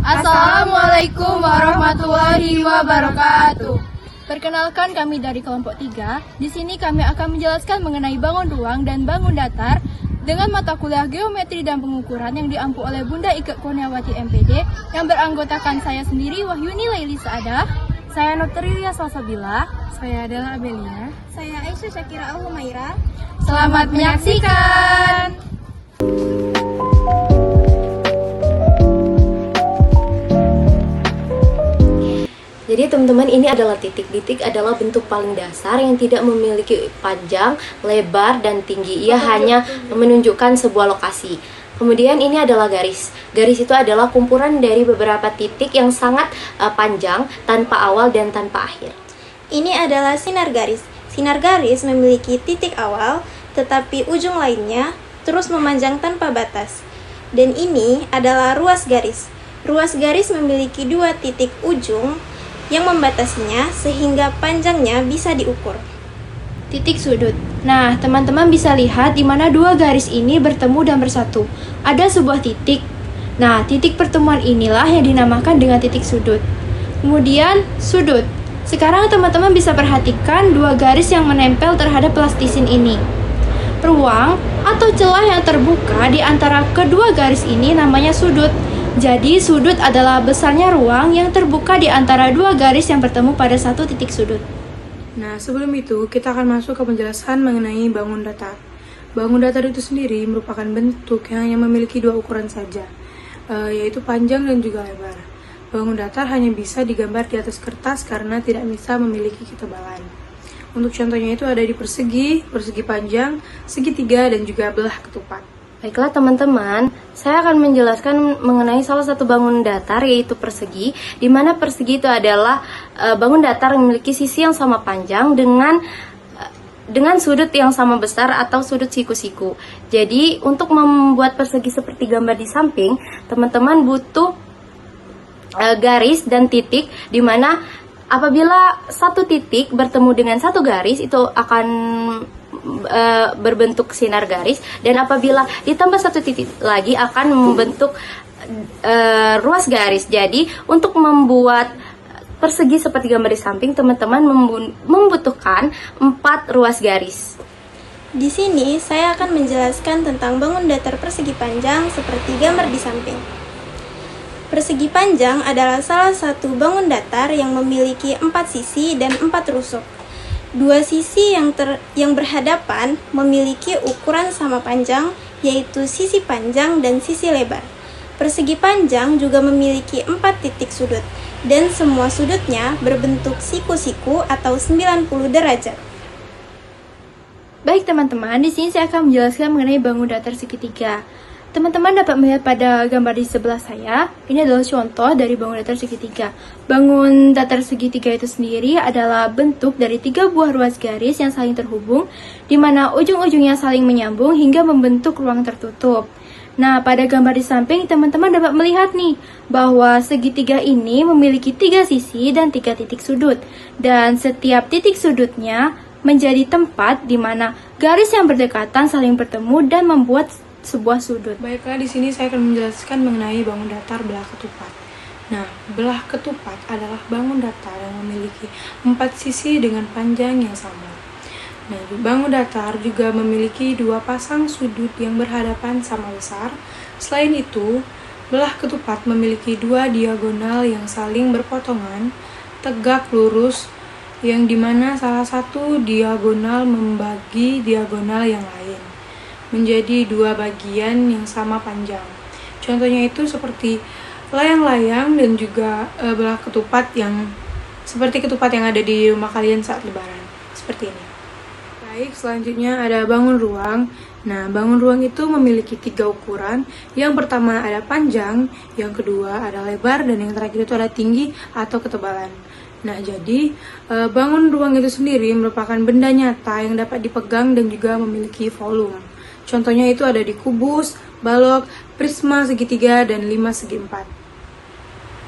Assalamualaikum warahmatullahi wabarakatuh. Perkenalkan, kami dari kelompok 3. Di sini kami akan menjelaskan mengenai bangun ruang dan bangun datar dengan mata kuliah geometri dan pengukuran yang diampu oleh Bunda Ike Kurniawati MPD yang beranggotakan saya sendiri, Wahyuni Laili Saadah. Saya Nutrilia Salsabila. Saya adalah Abelia. Saya Aisyah Syakira Al-Humaira. Selamat menyaksikan. Jadi teman-teman, ini adalah titik. Titik adalah bentuk paling dasar yang tidak memiliki panjang, lebar, dan tinggi. Ia hanya menunjukkan sebuah lokasi. Kemudian ini adalah garis. Garis itu adalah kumpulan dari beberapa titik yang sangat panjang, tanpa awal dan tanpa akhir. Ini adalah sinar garis. Sinar garis memiliki titik awal, tetapi ujung lainnya terus memanjang tanpa batas. Dan ini adalah ruas garis. Ruas garis memiliki dua titik ujung yang membatasinya sehingga panjangnya bisa diukur. Titik sudut. Nah, teman-teman bisa lihat di mana dua garis ini bertemu dan bersatu. Ada sebuah titik. Nah, titik pertemuan inilah yang dinamakan dengan titik sudut. Kemudian, sudut. Sekarang teman-teman bisa perhatikan dua garis yang menempel terhadap plastisin ini. Ruang atau celah yang terbuka di antara kedua garis ini namanya sudut. Jadi, sudut adalah besarnya ruang yang terbuka di antara dua garis yang bertemu pada satu titik sudut. Nah, sebelum itu kita akan masuk ke penjelasan mengenai bangun datar. Bangun datar itu sendiri merupakan bentuk yang hanya memiliki dua ukuran saja, yaitu panjang dan juga lebar. Bangun datar hanya bisa digambar di atas kertas karena tidak bisa memiliki ketebalan. Untuk contohnya itu ada di persegi, persegi panjang, segitiga, dan juga belah ketupat. Baiklah teman-teman, saya akan menjelaskan mengenai salah satu bangun datar, yaitu persegi, di mana persegi itu adalah bangun datar yang memiliki sisi yang sama panjang dengan sudut yang sama besar atau sudut siku-siku. Jadi untuk membuat persegi seperti gambar di samping, teman-teman butuh garis dan titik, di mana apabila satu titik bertemu dengan satu garis itu akan berbentuk sinar garis, dan apabila ditambah satu titik lagi akan membentuk ruas garis. Jadi untuk membuat persegi seperti gambar di samping, teman-teman membutuhkan 4 ruas garis. Di sini saya akan menjelaskan tentang bangun datar persegi panjang seperti gambar di samping. Persegi panjang adalah salah satu bangun datar yang memiliki 4 sisi dan 4 rusuk. Dua sisi yang berhadapan memiliki ukuran sama panjang, yaitu sisi panjang dan sisi lebar. Persegi panjang juga memiliki 4 titik sudut, dan semua sudutnya berbentuk siku-siku atau 90 derajat. Baik teman-teman, di sini saya akan menjelaskan mengenai bangun datar segitiga. Teman-teman dapat melihat pada gambar di sebelah saya, ini adalah contoh dari bangun datar segitiga. Bangun datar segitiga itu sendiri adalah bentuk dari 3 buah ruas garis yang saling terhubung, di mana ujung-ujungnya saling menyambung hingga membentuk ruang tertutup. Nah, pada gambar di samping, teman-teman dapat melihat nih, bahwa segitiga ini memiliki 3 sisi dan 3 titik sudut. Dan setiap titik sudutnya menjadi tempat di mana garis yang berdekatan saling bertemu dan membuat sebuah sudut. Baiklah, di sini saya akan menjelaskan mengenai bangun datar belah ketupat. Nah, belah ketupat adalah bangun datar yang memiliki 4 sisi dengan panjang yang sama. Nah, bangun datar juga memiliki 2 pasang sudut yang berhadapan sama besar. Selain itu, belah ketupat memiliki 2 diagonal yang saling berpotongan, tegak lurus, yang dimana salah satu diagonal membagi diagonal yang lain menjadi 2 bagian yang sama panjang. Contohnya itu seperti layang-layang dan juga belah ketupat yang seperti ketupat yang ada di rumah kalian saat lebaran. Seperti ini. Baik, selanjutnya ada bangun ruang. Nah, bangun ruang itu memiliki 3 ukuran. Yang pertama ada panjang, yang kedua ada lebar, dan yang terakhir itu ada tinggi atau ketebalan. Nah, jadi bangun ruang itu sendiri merupakan benda nyata yang dapat dipegang dan juga memiliki volume. Contohnya itu ada di kubus, balok, prisma segitiga, dan 5 segi 4.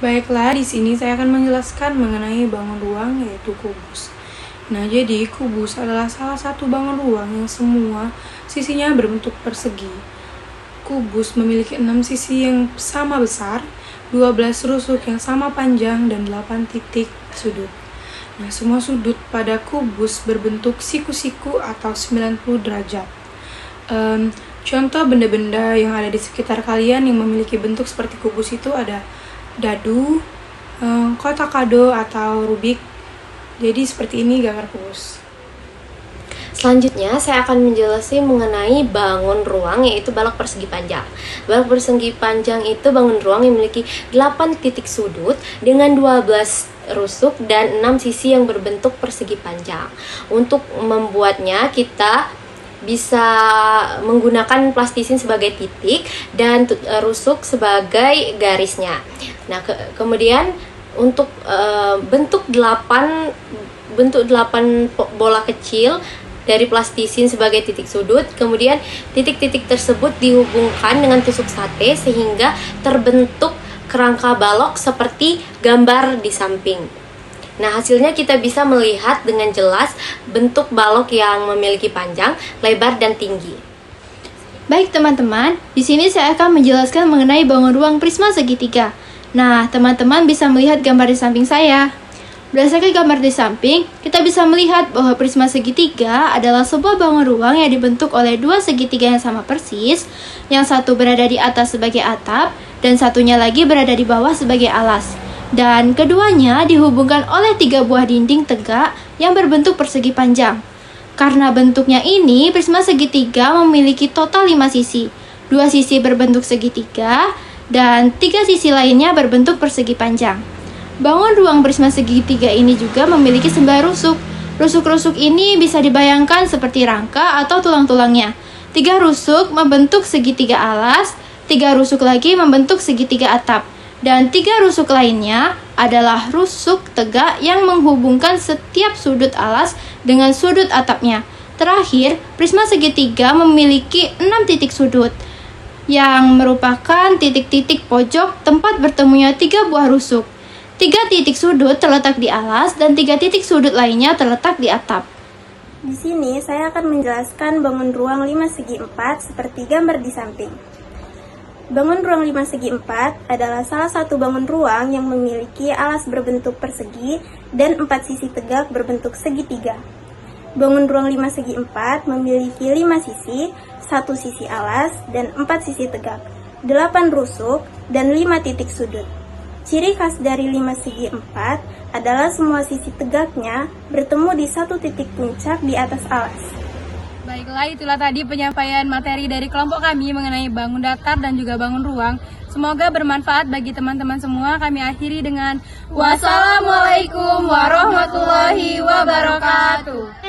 Baiklah, di sini saya akan menjelaskan mengenai bangun ruang, yaitu kubus. Nah, jadi kubus adalah salah satu bangun ruang yang semua sisinya berbentuk persegi. Kubus memiliki 6 sisi yang sama besar, 12 rusuk yang sama panjang, dan 8 titik sudut. Nah, semua sudut pada kubus berbentuk siku-siku atau 90 derajat. Contoh benda-benda yang ada di sekitar kalian yang memiliki bentuk seperti kubus itu ada dadu, kotak kado, atau rubik. Jadi seperti ini gambar kubus. Selanjutnya saya akan menjelaskan mengenai bangun ruang, yaitu balok persegi panjang. Balok persegi panjang itu bangun ruang yang memiliki 8 titik sudut dengan 12 rusuk dan 6 sisi yang berbentuk persegi panjang. Untuk membuatnya kita bisa menggunakan plastisin sebagai titik dan rusuk sebagai garisnya. Nah, kemudian untuk bentuk 8 bola kecil dari plastisin sebagai titik sudut, kemudian titik-titik tersebut dihubungkan dengan tusuk sate sehingga terbentuk kerangka balok seperti gambar di samping. Nah, hasilnya kita bisa melihat dengan jelas bentuk balok yang memiliki panjang, lebar, dan tinggi. Baik teman-teman, di sini saya akan menjelaskan mengenai bangun ruang prisma segitiga. Nah, teman-teman bisa melihat gambar di samping saya. Berdasarkan gambar di samping, kita bisa melihat bahwa prisma segitiga adalah sebuah bangun ruang yang dibentuk oleh dua segitiga yang sama persis, yang satu berada di atas sebagai atap, dan satunya lagi berada di bawah sebagai alas. Dan keduanya dihubungkan oleh 3 buah dinding tegak yang berbentuk persegi panjang. Karena bentuknya ini, prisma segitiga memiliki total 5 sisi. 2 sisi berbentuk segitiga, dan 3 sisi lainnya berbentuk persegi panjang. Bangun ruang prisma segitiga ini juga memiliki 9 rusuk. Rusuk-rusuk ini bisa dibayangkan seperti rangka atau tulang-tulangnya. 3 rusuk membentuk segitiga alas, 3 rusuk lagi membentuk segitiga atap, dan 3 rusuk lainnya adalah rusuk tegak yang menghubungkan setiap sudut alas dengan sudut atapnya. Terakhir, prisma segitiga memiliki 6 titik sudut, yang merupakan titik-titik pojok tempat bertemunya 3 buah rusuk. 3 titik sudut terletak di alas dan 3 titik sudut lainnya terletak di atap. Di sini saya akan menjelaskan bangun ruang 5 segi 4 seperti gambar di samping. Bangun ruang 5 segi 4 adalah salah satu bangun ruang yang memiliki alas berbentuk persegi dan 4 sisi tegak berbentuk segitiga. Bangun ruang 5 segi 4 memiliki 5 sisi, 1 sisi alas, dan 4 sisi tegak, 8 rusuk, dan 5 titik sudut. Ciri khas dari 5 segi 4 adalah semua sisi tegaknya bertemu di satu titik puncak di atas alas. Baiklah, itulah tadi penyampaian materi dari kelompok kami mengenai bangun datar dan juga bangun ruang. Semoga bermanfaat bagi teman-teman semua. Kami akhiri dengan wassalamualaikum warahmatullahi wabarakatuh.